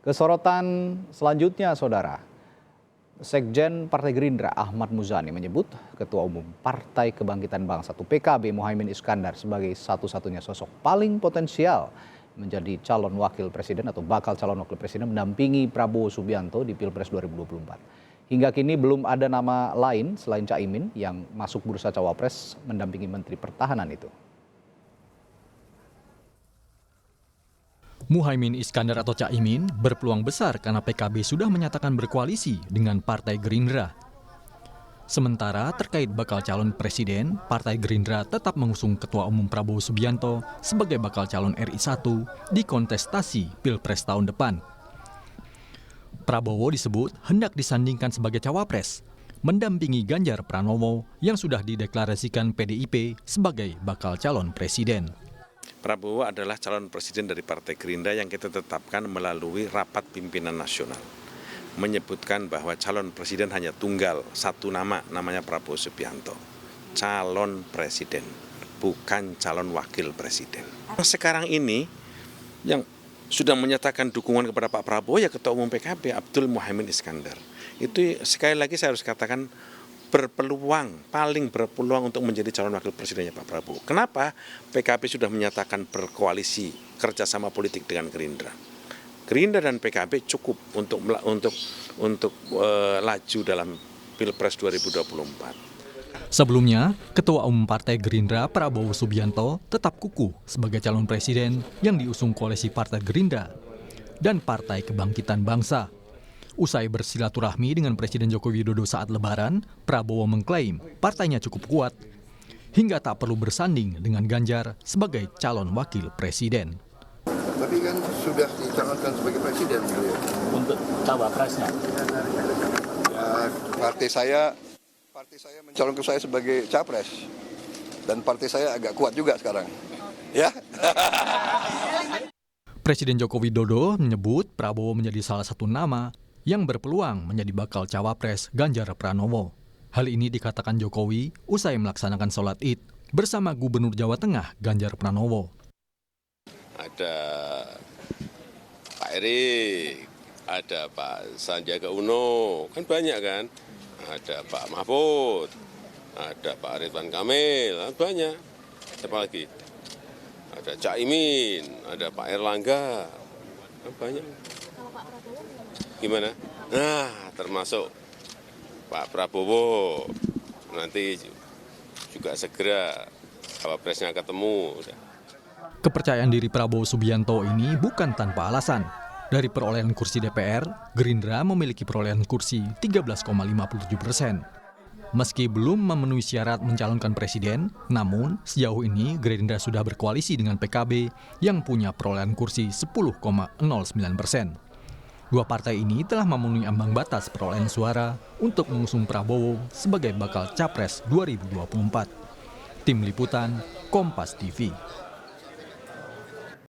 Kesorotan selanjutnya, Saudara. Sekjen Partai Gerindra Ahmad Muzani menyebut Ketua Umum Partai Kebangkitan Bangsa atau PKB Muhaimin Iskandar sebagai satu-satunya sosok paling potensial menjadi calon wakil presiden atau bakal calon wakil presiden mendampingi Prabowo Subianto di Pilpres 2024. Hingga kini belum ada nama lain selain Caimin yang masuk bursa cawapres mendampingi Menteri Pertahanan itu. Muhaimin Iskandar atau Caimin berpeluang besar karena PKB sudah menyatakan berkoalisi dengan Partai Gerindra. Sementara terkait bakal calon presiden, Partai Gerindra tetap mengusung Ketua Umum Prabowo Subianto sebagai bakal calon RI 1 di kontestasi Pilpres tahun depan. Prabowo disebut hendak disandingkan sebagai cawapres, mendampingi Ganjar Pranowo yang sudah dideklarasikan PDIP sebagai bakal calon presiden. Prabowo adalah calon presiden dari Partai Gerindra yang kita tetapkan melalui rapat pimpinan nasional. Menyebutkan bahwa calon presiden hanya tunggal, satu nama, namanya Prabowo Subianto. Calon presiden, bukan calon wakil presiden. Sekarang ini yang sudah menyatakan dukungan kepada Pak Prabowo ya Ketua Umum PKB Abdul Muhaimin Iskandar. Itu sekali lagi saya harus katakan paling berpeluang untuk menjadi calon wakil presidennya Pak Prabowo. Kenapa? PKB sudah menyatakan berkoalisi kerjasama politik dengan Gerindra. Gerindra dan PKB cukup untuk laju dalam Pilpres 2024. Sebelumnya, Ketua Umum Partai Gerindra Prabowo Subianto tetap kukuh sebagai calon presiden yang diusung koalisi Partai Gerindra dan Partai Kebangkitan Bangsa. Usai bersilaturahmi dengan Presiden Joko Widodo saat Lebaran, Prabowo mengklaim partainya cukup kuat hingga tak perlu bersanding dengan Ganjar sebagai calon wakil presiden. Tapi kan sudah dicalonkan sebagai presiden beliau. Untuk cawapresnya? Ya, partai saya mencalonkan saya sebagai capres dan partai saya agak kuat juga sekarang. Ya. Presiden Joko Widodo menyebut Prabowo menjadi salah satu nama yang berpeluang menjadi bakal cawapres Ganjar Pranowo. Hal ini dikatakan Jokowi usai melaksanakan sholat Id bersama Gubernur Jawa Tengah Ganjar Pranowo. Ada Pak Erik, ada Pak Sandiaga Uno, kan banyak kan? Ada Pak Mahfud, ada Pak Ridwan Kamil, banyak. Siapa lagi? Ada Caimin, ada Pak Erlangga, kan banyak. Gimana? Nah, termasuk Pak Prabowo. Nanti juga segera cawapresnya ketemu. Kepercayaan diri Prabowo Subianto ini bukan tanpa alasan. Dari perolehan kursi DPR, Gerindra memiliki perolehan kursi 13,57%. Meski belum memenuhi syarat mencalonkan presiden, namun sejauh ini Gerindra sudah berkoalisi dengan PKB yang punya perolehan kursi 10,09%. Dua partai ini telah memenuhi ambang batas perolehan suara untuk mengusung Prabowo sebagai bakal capres 2024. Tim Liputan, Kompas TV.